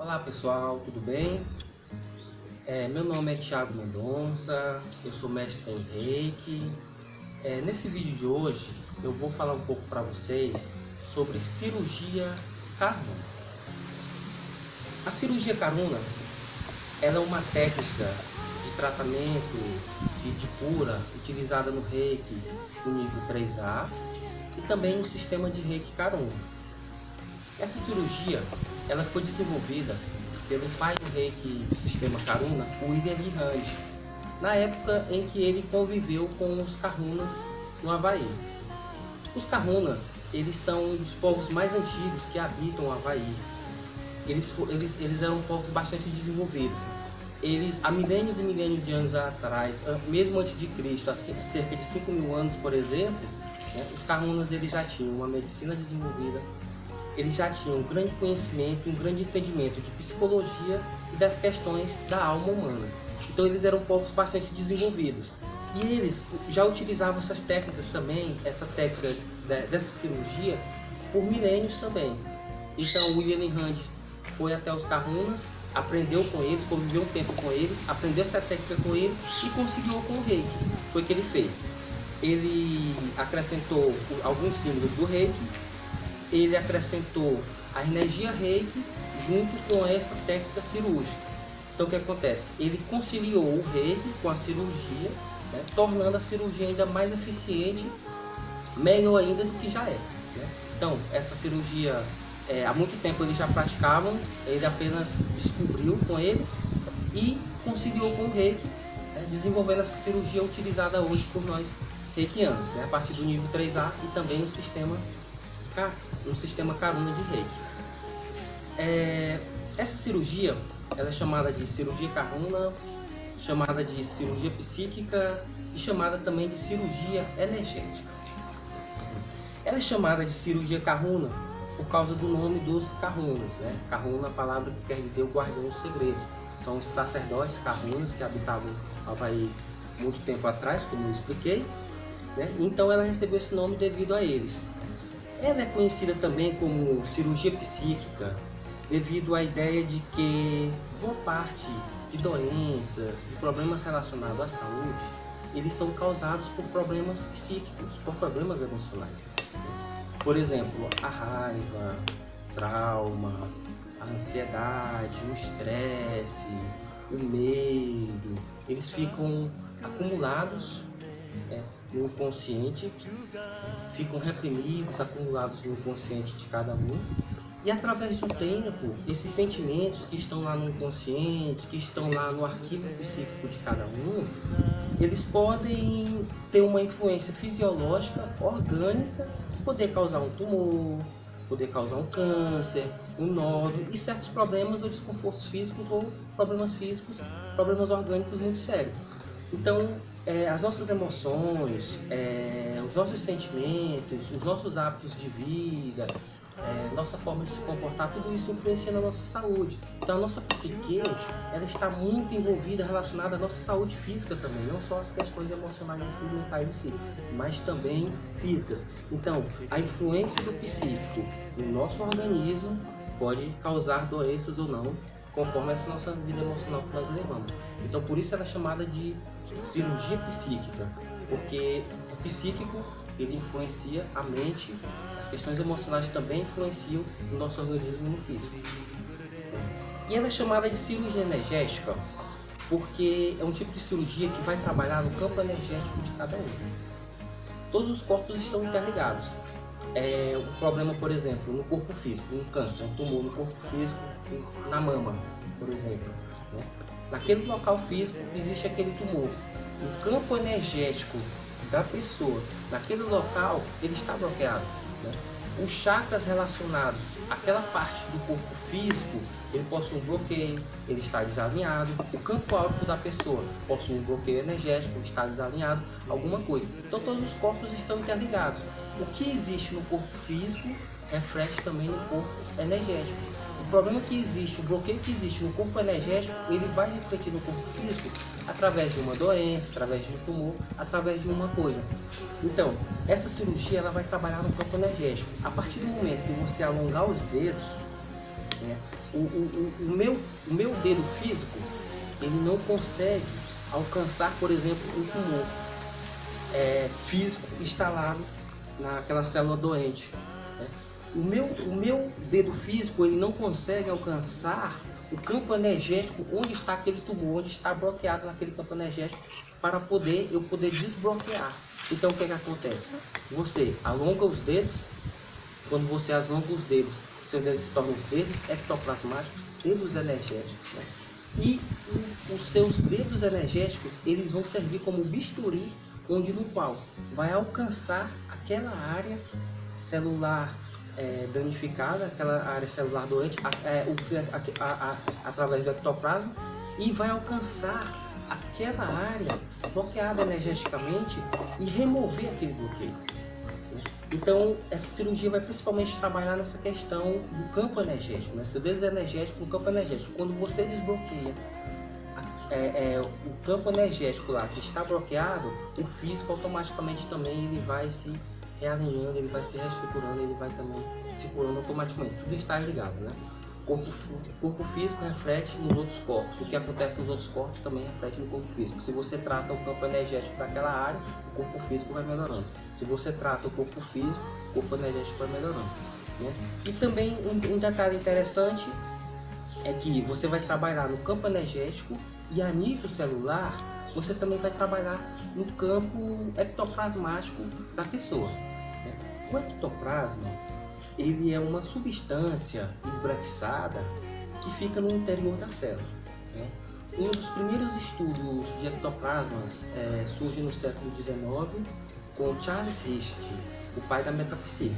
Olá pessoal, tudo bem? Meu nome é Thiago Mendonça, eu sou mestre em Reiki. Nesse vídeo de hoje eu vou falar um pouco para vocês sobre cirurgia Karuna. A cirurgia Karuna ela é uma técnica de tratamento de cura utilizada no Reiki no nível 3A e também no sistema de Reiki Karuna. Essa cirurgia ela foi desenvolvida pelo pai do Reiki do sistema Karuna, o William Lee Handy, na época em que ele conviveu com os Karunas no Havaí. Os Karunas, eles são um dos povos mais antigos que habitam o Havaí. Eles eram povos bastante desenvolvidos. Há milênios e milênios de anos atrás, mesmo antes de Cristo, há cerca de 5.000 anos, por exemplo, os Karunas eles já tinham uma medicina desenvolvida. Eles já tinham um grande conhecimento, um grande entendimento de psicologia e das questões da alma humana. Então eles eram povos bastante desenvolvidos. E eles já utilizavam essas técnicas também, essa técnica dessa cirurgia, por milênios também. Então o William Lee Handy foi até os Karunas, aprendeu com eles, conviveu um tempo com eles, aprendeu essa técnica com eles e conseguiu com o Reiki. Foi o que ele fez. Ele acrescentou alguns símbolos do Reiki. Ele acrescentou a energia Reiki junto com essa técnica cirúrgica. Então o que acontece? Ele conciliou o Reiki com a cirurgia, tornando a cirurgia ainda mais eficiente, melhor ainda do que já é. Então essa cirurgia, há muito tempo eles já praticavam, ele apenas descobriu com eles e conciliou com o Reiki, desenvolvendo essa cirurgia utilizada hoje por nós reikianos, a partir do nível 3A e também no sistema Karuna de Reiki. Essa cirurgia ela é chamada de cirurgia Karuna, chamada de cirurgia psíquica e chamada também de cirurgia energética. Ela é chamada de cirurgia Karuna por causa do nome dos Karunas. Karuna é a palavra que quer dizer o guardião do segredo. São os sacerdotes Karunas que habitavam o Havaí muito tempo atrás, como eu expliquei. Então ela recebeu esse nome devido a eles. Ela é conhecida também como cirurgia psíquica devido à ideia de que boa parte de doenças e problemas relacionados à saúde, eles são causados por problemas psíquicos, por problemas emocionais. Por exemplo, a raiva, o trauma, a ansiedade, o estresse, o medo, eles ficam acumulados no inconsciente, ficam reprimidos, acumulados no inconsciente de cada um, e através do tempo, esses sentimentos que estão lá no inconsciente, que estão lá no arquivo psíquico de cada um, eles podem ter uma influência fisiológica, orgânica, poder causar um tumor, poder causar um câncer, um nódulo e certos problemas ou desconfortos físicos ou problemas físicos, problemas orgânicos muito sérios. Então, as nossas emoções, os nossos sentimentos, os nossos hábitos de vida, nossa forma de se comportar, tudo isso influencia na nossa saúde. Então a nossa psique, ela está muito envolvida, relacionada à nossa saúde física também, não só as questões emocionais e mentais em si, mas também físicas. Então a influência do psíquico no nosso organismo pode causar doenças ou não, conforme essa nossa vida emocional que nós levamos. Então por isso ela é chamada de cirurgia psíquica, porque o psíquico ele influencia a mente, as questões emocionais também influenciam o nosso organismo no físico. E ela é chamada de cirurgia energética porque é um tipo de cirurgia que vai trabalhar no campo energético de cada um. Todos os corpos estão interligados. O problema, por exemplo, no corpo físico, um câncer, um tumor no corpo físico, na mama, por exemplo. Naquele local físico existe aquele tumor. O campo energético da pessoa, naquele local, ele está bloqueado. Os chakras relacionados àquela parte do corpo físico, ele possui um bloqueio, ele está desalinhado. O campo áurico da pessoa possui um bloqueio energético, está desalinhado, alguma coisa. Então todos os corpos estão interligados. O que existe no corpo físico reflete também no corpo energético. O problema que existe, o bloqueio que existe no corpo energético, ele vai refletir no corpo físico através de uma doença, através de um tumor, através de uma coisa. Então, essa cirurgia ela vai trabalhar no campo energético. A partir do momento que você alongar os dedos, o meu dedo físico, ele não consegue alcançar, por exemplo, um tumor físico instalado naquela célula doente, né? O meu dedo físico, ele não consegue alcançar o campo energético onde está aquele tumor, onde está bloqueado naquele campo energético, para eu poder desbloquear. Então o que acontece? Você alonga os dedos. Quando você alonga os dedos, seus dedos se tornam os dedos ectoplasmáticos, dedos energéticos, né? E os seus dedos energéticos, eles vão servir como bisturi, no qual vai alcançar aquela área celular danificada, aquela área celular doente, através do ectoplasma, e vai alcançar aquela área bloqueada energeticamente e remover aquele bloqueio. Então, essa cirurgia vai principalmente trabalhar nessa questão do campo energético, né? Seu dedo energético no campo energético. Quando você desbloqueia o campo energético lá que está bloqueado, o físico automaticamente também ele vai se realinhando, ele vai se reestruturando, ele vai também se curando automaticamente. Tudo está ligado, né? O corpo físico reflete nos outros corpos. O que acontece nos outros corpos também reflete no corpo físico. Se você trata o campo energético daquela área, o corpo físico vai melhorando. Se você trata o corpo físico, o corpo energético vai melhorando, né? E também um detalhe interessante é que você vai trabalhar no campo energético e a nível celular, você também vai trabalhar no campo ectoplasmático da pessoa, né? O ectoplasma, ele é uma substância esbranquiçada que fica no interior da célula, né? Um dos primeiros estudos de ectoplasmas surge no século XIX com Charles Richter, o pai da metafísica,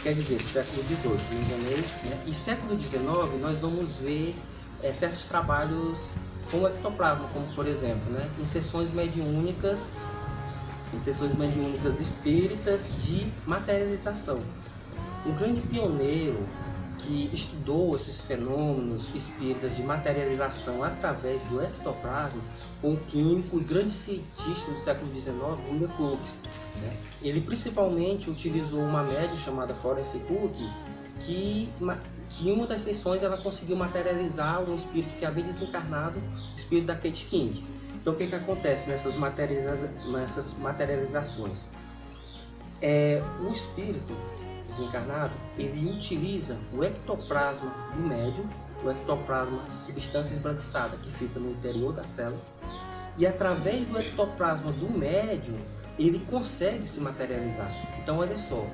quer dizer, século XVIII, me enganei, né? E século XIX nós vamos ver certos trabalhos com o ectoplasma, como por exemplo, né, em sessões mediúnicas espíritas de materialização. Um grande pioneiro que estudou esses fenômenos espíritas de materialização através do ectoplasma foi um químico e grande cientista do século XIX, William Crookes, né? Ele principalmente utilizou uma médium chamada Florence Cook, que em uma das sessões ela conseguiu materializar um espírito que havia desencarnado, o espírito da Kate King. Então o que acontece nessas materializações? O espírito desencarnado, ele utiliza o ectoplasma do médium, o ectoplasma, substância esbranquiçada que fica no interior da célula, e através do ectoplasma do médium, ele consegue se materializar. Então olha só,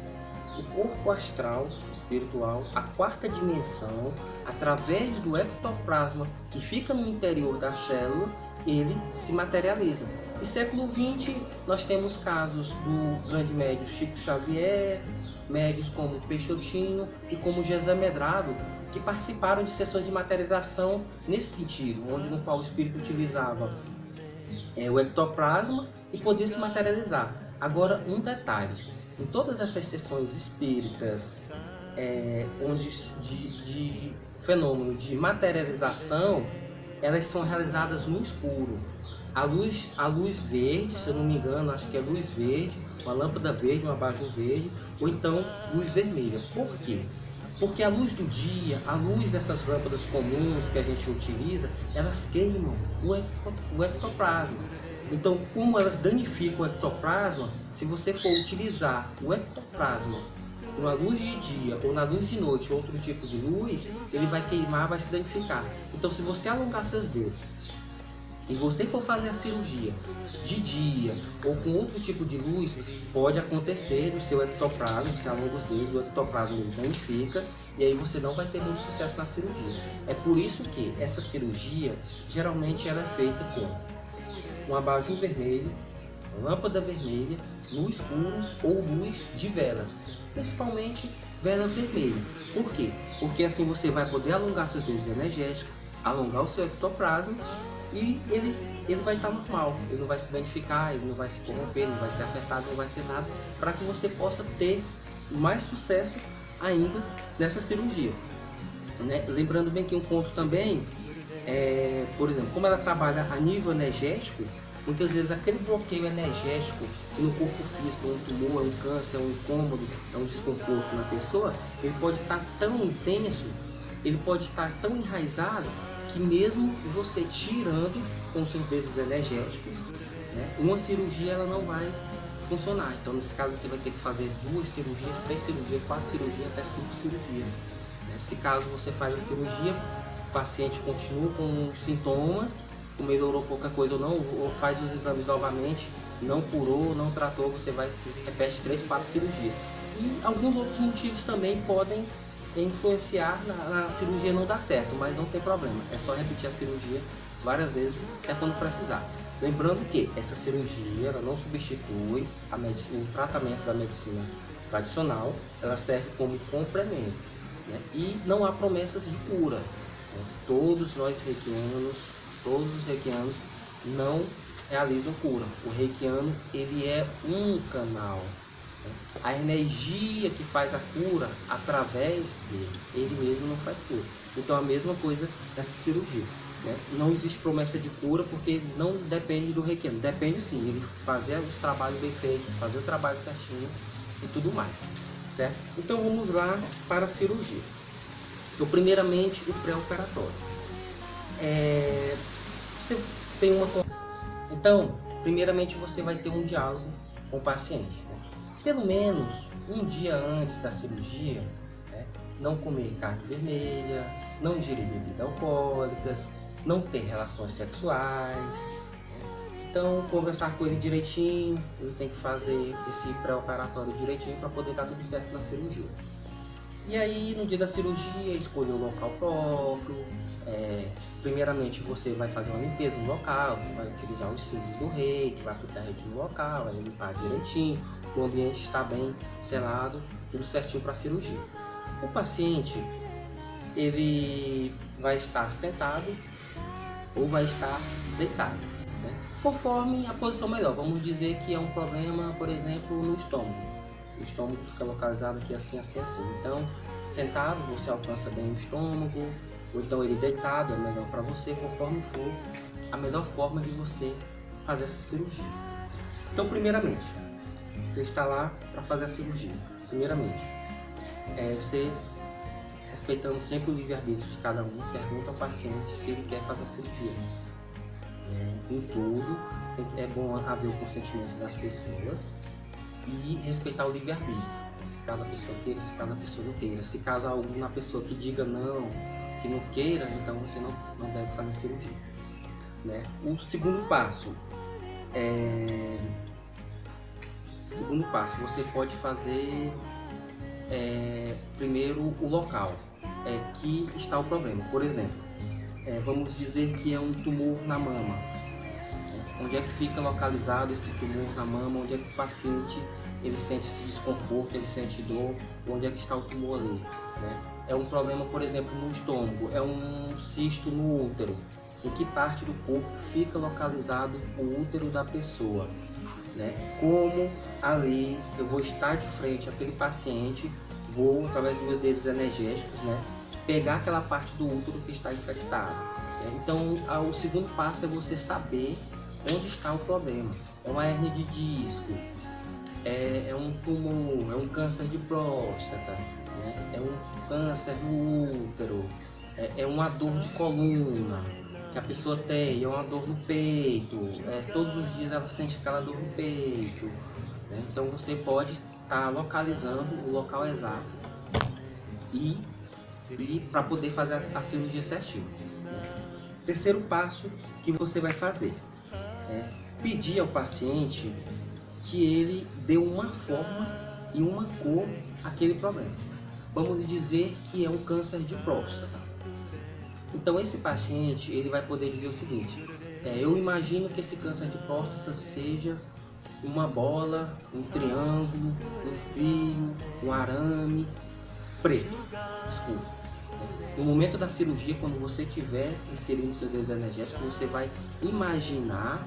o corpo astral, espiritual, a quarta dimensão, através do ectoplasma que fica no interior da célula, ele se materializa. No século XX, nós temos casos do grande médium Chico Xavier, médios como Peixotinho e como José Medrado, que participaram de sessões de materialização nesse sentido, no qual o espírito utilizava o ectoplasma e podia se materializar. Agora, um detalhe: em todas essas sessões espíritas, de fenômeno de materialização, elas são realizadas no escuro. A luz verde, se eu não me engano, acho que é luz verde, uma lâmpada verde, um abajur verde, ou então luz vermelha. Por quê? Porque a luz do dia, a luz dessas lâmpadas comuns que a gente utiliza, elas queimam o ectoplasma. Então, como elas danificam o ectoplasma, se você for utilizar o ectoplasma na luz de dia ou na luz de noite, outro tipo de luz, ele vai queimar, vai se danificar. Então, se você alongar seus dedos e você for fazer a cirurgia de dia ou com outro tipo de luz, pode acontecer o seu ectoplasma, você alonga os dedos, o ectoplasma ele danifica e aí você não vai ter muito sucesso na cirurgia. É por isso que essa cirurgia, geralmente ela é feita com um abajur vermelho, lâmpada vermelha, no escuro ou luz de velas, principalmente vela vermelha. Por quê? Porque assim você vai poder alongar seus dedos energéticos, alongar o seu ectoplasma e ele vai estar normal, ele não vai se danificar, ele não vai se corromper, não vai ser afetado, não vai ser nada, para que você possa ter mais sucesso ainda nessa cirurgia, né? Lembrando bem que um ponto também, por exemplo, como ela trabalha a nível energético, muitas vezes aquele bloqueio energético que no corpo físico é um tumor, é um câncer, é um incômodo, é um desconforto na pessoa, ele pode estar tão intenso, ele pode estar tão enraizado que mesmo você tirando com seus dedos energéticos, né, uma cirurgia ela não vai funcionar. Então nesse caso você vai ter que fazer 2 cirurgias, 3 cirurgias, 4 cirurgias, até 5 cirurgias. Se caso você faz a cirurgia, o paciente continua com os sintomas, melhorou pouca coisa ou não, ou faz os exames novamente, não curou, não tratou, você vai repete 3, 4 cirurgias. E alguns outros motivos também podem influenciar na cirurgia não dar certo, mas não tem problema, é só repetir a cirurgia várias vezes até quando precisar. Lembrando que essa cirurgia ela não substitui o tratamento da medicina tradicional, ela serve como complemento, né? E não há promessas de cura, né? Todos os reikianos não realizam cura. O reikiano ele é um canal, né? A energia que faz a cura através dele, ele mesmo não faz cura. Então a mesma coisa nessa cirurgia, né? Não existe promessa de cura porque não depende do reikiano. Depende sim, ele fazer os trabalhos bem feitos, fazer o trabalho certinho e tudo mais, certo? Então vamos lá para a cirurgia. Então primeiramente o pré-operatório. Você tem Então primeiramente você vai ter um diálogo com o paciente, né? Pelo menos um dia antes da cirurgia, né? Não comer carne vermelha, não ingerir bebidas alcoólicas, não ter relações sexuais. Então, conversar com ele direitinho, ele tem que fazer esse pré-operatório direitinho para poder dar tudo certo na cirurgia. E aí, no dia da cirurgia, escolher o local próprio. Primeiramente, você vai fazer uma limpeza no local, você vai utilizar os cílios do reiki, vai aplicar reiki no local, vai limpar direitinho, o ambiente está bem selado, tudo certinho para a cirurgia. O paciente, ele vai estar sentado ou vai estar deitado, né? Conforme a posição melhor. Vamos dizer que é um problema, por exemplo, no estômago. O estômago fica localizado aqui assim, assim, assim. Então, sentado você alcança bem o estômago, ou então ele deitado é melhor para você, conforme for a melhor forma de você fazer essa cirurgia. Então, primeiramente, você está lá para fazer a cirurgia. Primeiramente, você, respeitando sempre o livre-arbítrio de cada um, pergunta ao paciente se ele quer fazer a cirurgia. Em tudo, é bom haver o consentimento das pessoas e respeitar o livre-arbítrio. Se cada pessoa queira, se cada pessoa não queira. Se caso alguma pessoa que diga não, que não queira, então você não deve fazer cirurgia, né? O segundo passo você pode fazer primeiro o local que está o problema. Por exemplo, vamos dizer que é um tumor na mama. Onde é que fica localizado esse tumor na mama? Onde é que o paciente ele sente esse desconforto, ele sente dor? Onde é que está o tumor ali, né? É um problema, por exemplo, no estômago, é um cisto no útero. Em que parte do corpo fica localizado o útero da pessoa, né? Como ali eu vou estar de frente àquele paciente, vou, através dos meus dedos energéticos, né, pegar aquela parte do útero que está infectada. Então, o segundo passo é você saber onde está o problema. É uma hérnia de disco, é um tumor, é um câncer de próstata, né? É um câncer no útero, é uma dor de coluna que a pessoa tem, é uma dor no peito, todos os dias ela sente aquela dor no peito, né? Então você pode estar localizando o local exato e para poder fazer a cirurgia certinho. Terceiro passo que você vai fazer é pedir ao paciente que ele dê uma forma e uma cor àquele problema. Vamos dizer que é um câncer de próstata. Então esse paciente ele vai poder dizer o seguinte: eu imagino que esse câncer de próstata seja uma bola, um triângulo, um fio, um arame preto, escuro. No momento da cirurgia, quando você estiver inserindo seus dedos energéticos, você vai imaginar,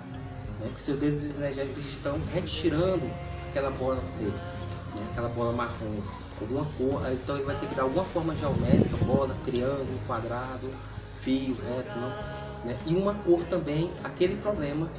né, que seus dedos energéticos estão retirando aquela bola preta, né, aquela bola marrom, alguma cor. Então ele vai ter que dar alguma forma geométrica, bola, triângulo, quadrado, fio, reto, né, e uma cor também, aquele problema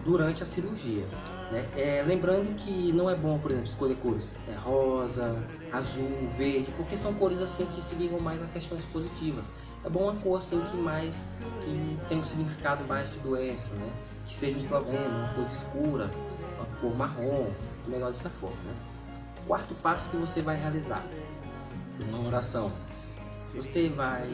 durante a cirurgia, né? Lembrando que não é bom, por exemplo, escolher cores rosa, azul, verde, porque são cores assim que se ligam mais a questões positivas. É bom uma cor assim que tem um significado mais de doença, né? Que seja um problema, uma cor escura, uma cor marrom, melhor dessa forma, né? Quarto passo que você vai realizar, uma oração. Você vai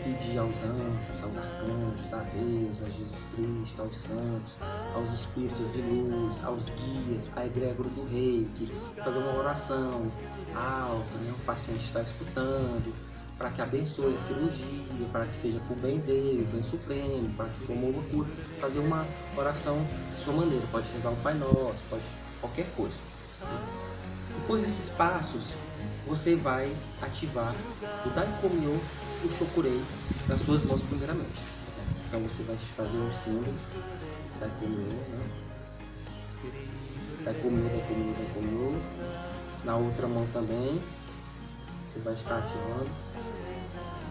pedir aos anjos, aos arcanjos, a Deus, a Jesus Cristo, aos santos, aos espíritos de luz, aos guias, a egrégora do reiki, fazer uma oração alta, né? O paciente está escutando, para que abençoe a cirurgia, para que seja por bem dele, bem supremo, para que promova a cura, fazer uma oração de sua maneira, pode rezar um Pai Nosso, pode qualquer coisa. Depois desses passos, você vai ativar o Daikomyo e o Shokurei nas suas mãos primeiramente. Então você vai fazer um símbolo, Daikomyo, né? Daikomyo, Daikomyo, Daikomyo. Na outra mão também, você vai estar ativando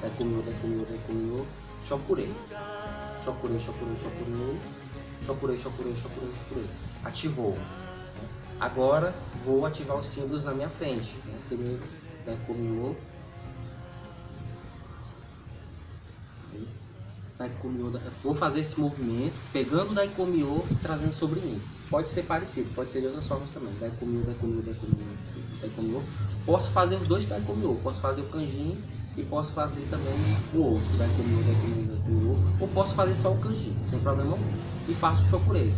Daikomyo, Daikomyo, Daikomyo, Shokurei. Shokurei, Shokurei, Shokurei. Shokurei, Shokurei, Shokurei, Shokurei. Ativou. Agora vou ativar os símbolos na minha frente. Primeiro, Daikomyo. Daikomyo. Vou fazer esse movimento, pegando o Daikomyo e trazendo sobre mim. Pode ser parecido, pode ser de outras formas também. Daikomyo, Daikomyo, Daikomyo, Daikomyo. Posso fazer os dois Daikomyo. Posso fazer o kanjin e posso fazer também o outro. Daikomyo, Daikomyo, Daikomyo. Ou posso fazer só o kanjin, sem problema algum. E faço o Shokurei.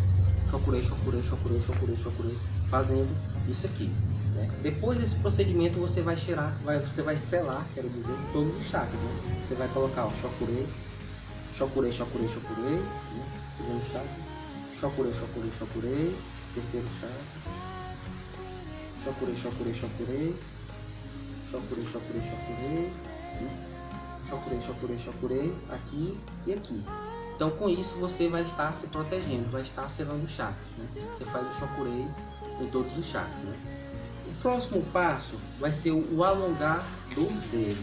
Shokurei, Shokurei, Shokurei, Shokurei, Shokurei, fazendo isso aqui, né? Depois desse procedimento você vai cheirar, você vai selar, quero dizer, todos os chakras, né? Você vai colocar o Shokurei, Shokurei, Shokurei, Shokurei, né? Segundo chakra, Shokurei, Shokurei, Shokurei, terceiro chakra, Shokurei, Shokurei, Shokurei, Shokurei, Shokurei, Shokurei, Shokurei, Shokurei, Shokurei, aqui e aqui. Então com isso você vai estar se protegendo, vai estar selando os chakras, né? Você faz o Shokurei em todos os chakras, né? O próximo passo vai ser o alongar dos dedos,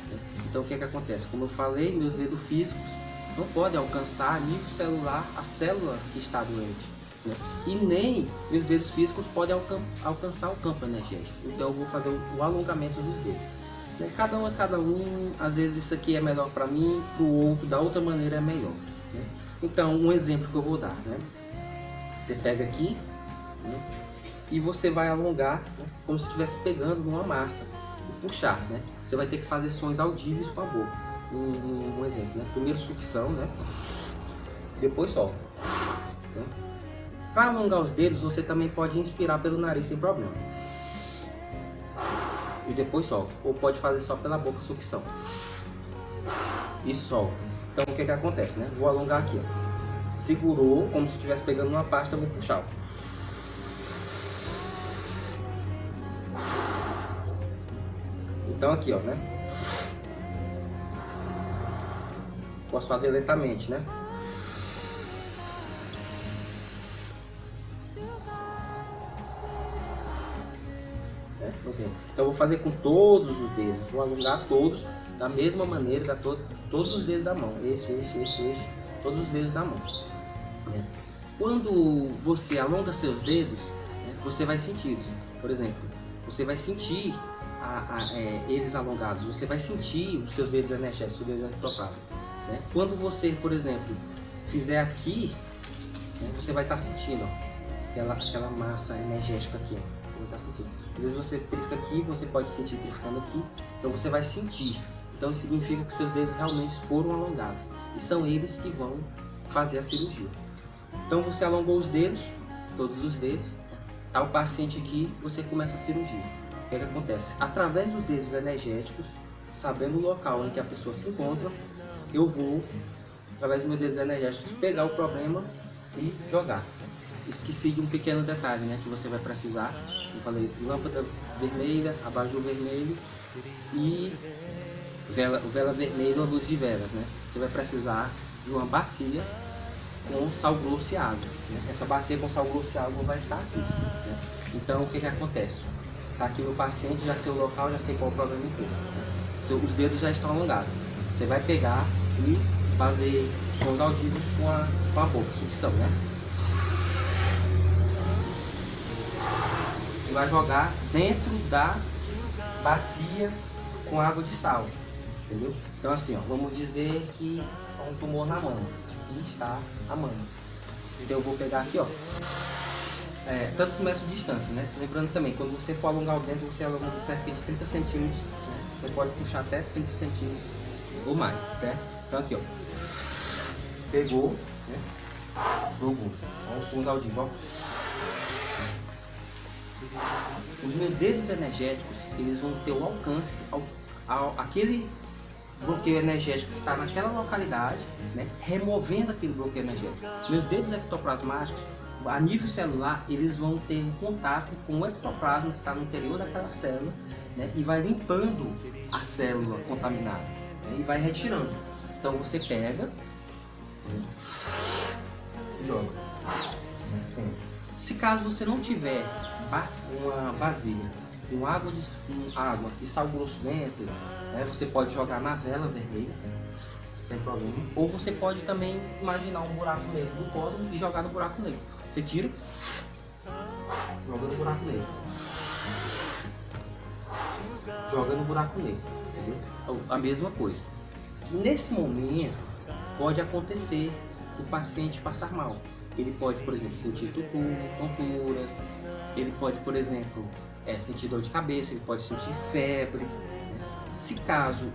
né? Então o que é que acontece? Como eu falei, meus dedos físicos não podem alcançar a nível celular a célula que está doente, né? E nem meus dedos físicos podem alcançar o campo energético. Então eu vou fazer o alongamento dos dedos. Cada um é cada um, às vezes isso aqui é melhor para mim, para o outro, da outra maneira é melhor. Então, um exemplo que eu vou dar, né? Você pega aqui, né? E você vai alongar, né? Como se estivesse pegando numa massa e puxar, né? Você vai ter que fazer sons audíveis com a boca. Um exemplo, né? Primeiro sucção, né? Depois solta, né? Para alongar os dedos, você também pode inspirar pelo nariz sem problema. E depois solta. Ou pode fazer só pela boca sucção. E solta. Então o que que acontece, né? Vou alongar aqui, ó. Segurou, como se estivesse pegando uma pasta, eu vou puxar, ó. Então aqui, ó, né? Posso fazer lentamente, né? Então eu vou fazer com todos os dedos, vou alongar todos da mesma maneira, da todos os dedos da mão, este, todos os dedos da mão, né? Quando você alonga seus dedos, né, você vai sentir isso. Por exemplo, você vai sentir eles alongados, você vai sentir os seus dedos energéticos, os dedos ectoplasmas, né? Quando você, por exemplo, fizer aqui, né, você vai estar sentindo, ó, aquela massa energética aqui, ó. Tá sentindo. Às vezes você trisca aqui, você pode sentir triscando aqui, então você vai sentir. Então significa que seus dedos realmente foram alongados e são eles que vão fazer a cirurgia. Então você alongou os dedos, todos os dedos, tá o paciente aqui, você começa a cirurgia. O que é que acontece? Através dos dedos energéticos, sabendo o local em que a pessoa se encontra, eu vou, através dos meus dedos energéticos, pegar o problema e jogar. Esqueci de um pequeno detalhe, né, que você vai precisar. Eu falei lâmpada vermelha, abajur vermelho e vela vermelha ou luz de velas, né? Você vai precisar de uma bacia com sal grosso e água, né? Essa bacia com sal grosso e água vai estar aqui, né? Então o que que acontece? Tá aqui no paciente, já sei o local, já sei qual é o problema inteiro, né? Os dedos já estão alongados. Você vai pegar e fazer sons audíveis com a boca, sucção, né? Vai jogar dentro bacia com água de sal, entendeu? Então assim, ó, vamos dizer que há um tumor na mama e está a mama. Então eu vou pegar aqui, ó, tantos metros de distância, né? Lembrando também, quando você for alongar o dente, você alonga cerca de 30 centímetros, né? Você pode puxar até 30 centímetros ou mais, certo? Então aqui, ó, pegou, né? Jogou. Olha o som da audível, ó. Os meus dedos energéticos, eles vão ter o alcance aquele bloqueio energético que está naquela localidade, né? Removendo aquele bloqueio energético. Meus dedos ectoplasmáticos, a nível celular, eles vão ter um contato com o ectoplasma que está no interior daquela célula, né? E vai limpando a célula contaminada, né? E vai retirando. Então você pega, né? Joga. Se caso você não tiver uma vasilha com água e sal grosso dentro, né, você pode jogar na vela vermelha, sem problema. Ou você pode também imaginar um buraco negro no cosmo e jogar no buraco negro. Você tira, joga no buraco negro, joga no buraco negro, entendeu? Então, a mesma coisa. Nesse momento pode acontecer o paciente passar mal. Ele pode, por exemplo, sentir tonturas, ele pode, por exemplo, sentir dor de cabeça, ele pode sentir febre, né? Se caso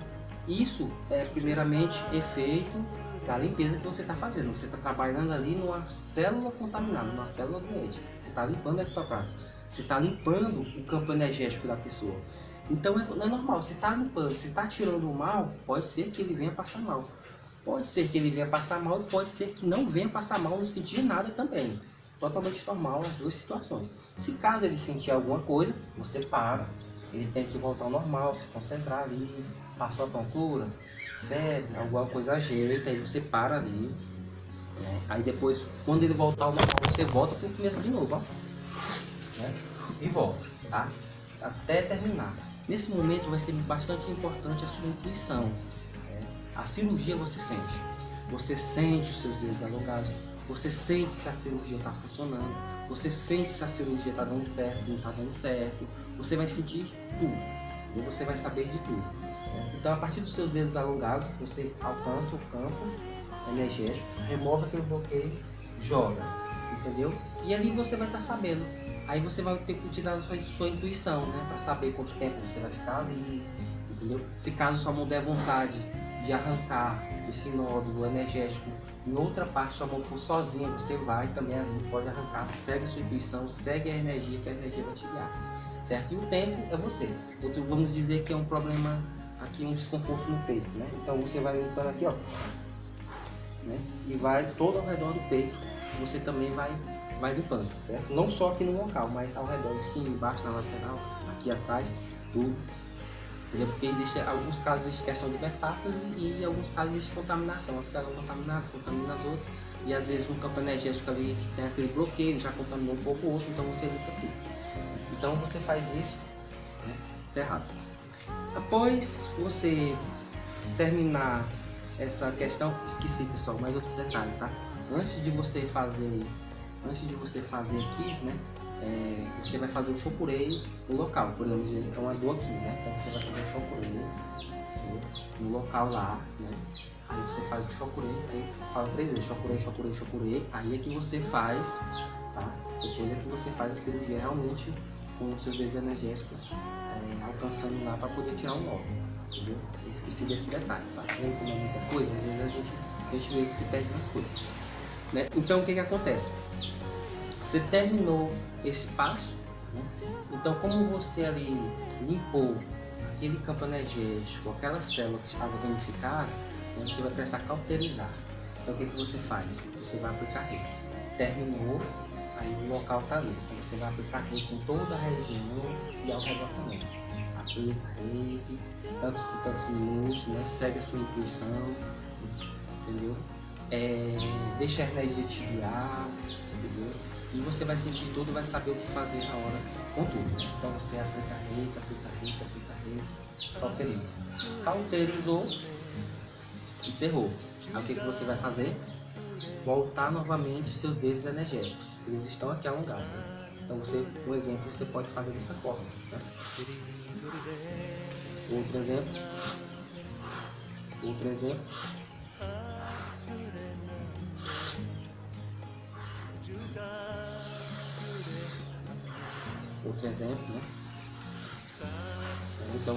isso é primeiramente efeito da limpeza que você está fazendo, você está trabalhando ali numa célula contaminada, numa célula doente, você está limpando o ectoplasma, você está limpando o campo energético da pessoa. Então é normal, se está limpando, se está tirando o mal, pode ser que ele venha passar mal. Pode ser que ele venha passar mal, pode ser que não venha passar mal, não sentir nada também. Totalmente normal as duas situações. Se caso ele sentir alguma coisa, você para, ele tem que voltar ao normal, se concentrar ali, passou a tontura, febre, alguma coisa ajeita, aí você para ali, né? Aí depois, quando ele voltar ao normal, você volta para o começo de novo, ó, né? E volta, tá? Até terminar. Nesse momento vai ser bastante importante a sua intuição. A cirurgia você sente os seus dedos alongados, você sente se a cirurgia está funcionando, você sente se a cirurgia está dando certo, se não está dando certo, você vai sentir tudo, e você vai saber de tudo. Então a partir dos seus dedos alongados, você alcança o campo energético, remove aquele bloqueio, joga, entendeu? E ali você vai estar sabendo, aí você vai ter que utilizar a sua intuição, né, para saber quanto tempo você vai ficar ali, entendeu? Se caso sua mão der vontade de arrancar esse nódulo energético em outra parte, sua mão for sozinha, você vai também ali, pode arrancar, segue a sua intuição, segue a energia, que a energia vai te guiar, certo? E o tempo é você. Outro, vamos dizer que é um problema aqui, um desconforto no peito, né? Então você vai limpando aqui, ó, né? E vai todo ao redor do peito, você também vai limpando, certo? Não só aqui no local, mas ao redor, em cima, embaixo, na lateral, aqui atrás, tudo. Entendeu? Porque existe alguns casos de questão de metástase e em alguns casos existe contaminação. A célula contaminada contamina as outras, e às vezes no campo energético ali que tem aquele bloqueio, já contaminou um pouco o osso, então você limpa tudo. Então você faz isso, né, ferrado. Após você terminar essa questão, esqueci pessoal, mais outro detalhe, tá? Antes de você fazer aqui, né? Você vai fazer o chocureio no local, por exemplo, é uma dor aqui, né? Então você vai fazer o chocureio no local lá, né? Aí você faz o chocureio, aí fala 3 vezes, chocureio, aí é que você faz, tá? Depois é que você faz a cirurgia realmente com os seus dedos energéticos, alcançando lá para poder tirar um órgão, entendeu? Eu esqueci desse detalhe, tá? Vendo como é muita coisa, às vezes a gente meio que se perde nas coisas, né? Então o que acontece? Você terminou esse passo, né? Então como você ali limpou aquele campo energético, aquela célula que estava danificada, você vai precisar cauterizar. Então o que você faz? Você vai aplicar reiki. Terminou, aí o local está ali. Então, você vai aplicar reiki em toda a região e ao redor também. Aplica reiki, tantos minutos, né? Segue a sua intuição, entendeu? Deixa a energia te guiar, entendeu? E você vai sentir tudo, vai saber o que fazer na hora com tudo. Então você aplica reiki, cauteriza. Cauterizou, encerrou. Aí o que você vai fazer? Voltar novamente seus dedos energéticos. Eles estão aqui alongados, né? Então você, por exemplo, você pode fazer dessa forma, né? Outro exemplo. Outro exemplo. Outro exemplo, né? Então,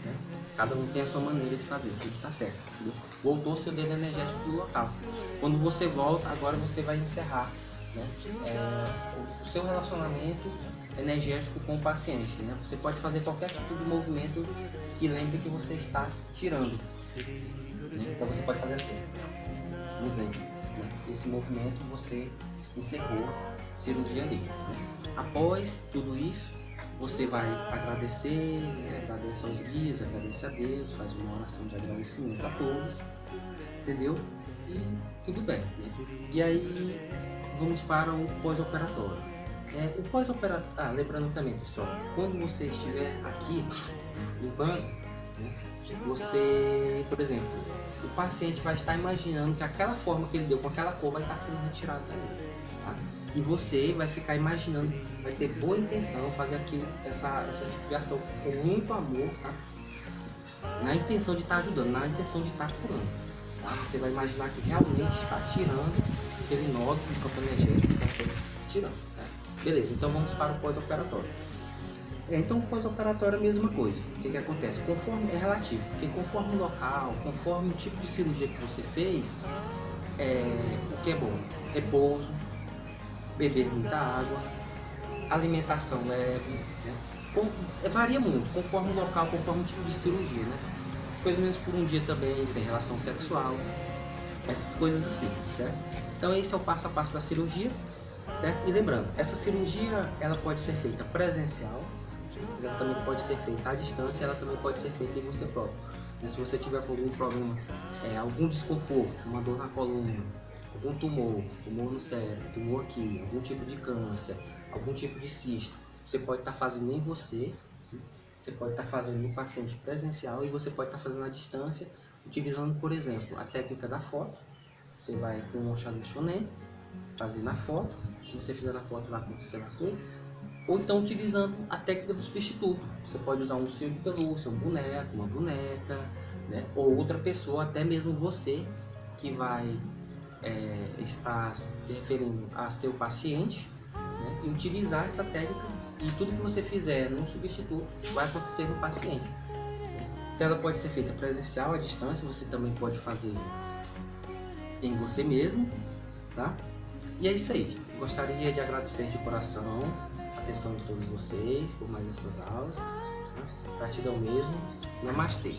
né? Cada um tem a sua maneira de fazer, tudo está certo. Entendeu? Voltou seu dedo energético do local. Quando você volta, agora você vai encerrar, né? O seu relacionamento energético com o paciente, né? Você pode fazer qualquer tipo de movimento que lembre que você está tirando, né? Então você pode fazer assim, um exemplo, né? Esse movimento você encerrou a cirurgia ali, né? Após tudo isso, você vai agradecer, né? Agradece aos guias, agradece a Deus, faz uma oração de agradecimento a todos, entendeu? E tudo bem, né? E aí vamos para o pós-operatório. O pós-operatório, lembrando também, pessoal, quando você estiver aqui limpando, né, você, por exemplo, o paciente vai estar imaginando que aquela forma que ele deu com aquela cor vai estar sendo retirada dali, tá? E você vai ficar imaginando, vai ter boa intenção, fazer aquilo, essa tipo de ação com muito amor, tá? Na intenção de estar ajudando, na intenção de estar curando, tá? Você vai imaginar que realmente está tirando aquele nódulo do campo energético que está tirando, tá? Beleza, então vamos para o pós-operatório. Então o pós-operatório é a mesma coisa. O que acontece? Conforme é relativo, porque conforme o local, conforme o tipo de cirurgia que você fez, o que é bom? Repouso, beber muita água, alimentação leve, né? Varia muito, conforme o local, conforme o tipo de cirurgia, né? Pelo menos por um dia também, sem relação sexual, essas coisas assim, certo? Então esse é o passo a passo da cirurgia, certo? E lembrando, essa cirurgia ela pode ser feita presencial, ela também pode ser feita à distância, ela também pode ser feita em você próprio. Se você tiver algum problema, algum desconforto, uma dor na coluna, algum tumor no cérebro, tumor aqui, algum tipo de câncer, algum tipo de cisto, você pode estar fazendo em você, você pode estar fazendo no paciente presencial e você pode estar fazendo à distância, utilizando, por exemplo, a técnica da foto. Você vai com um Oxalá Shonen, fazer na foto, se você fizer na foto vai acontecer na cor, ou então utilizando a técnica do substituto. Você pode usar um ursinho de pelúcia, um boneco, uma boneca, né? Ou outra pessoa, até mesmo você que vai estar se referindo a seu paciente, né? E utilizar essa técnica, e tudo que você fizer no substituto vai acontecer no paciente. Então ela pode ser feita presencial, à distância, você também pode fazer em você mesmo, tá? E é isso aí. Gostaria de agradecer de coração a atenção de todos vocês por mais essas aulas, tá? Gratidão mesmo. Namastê.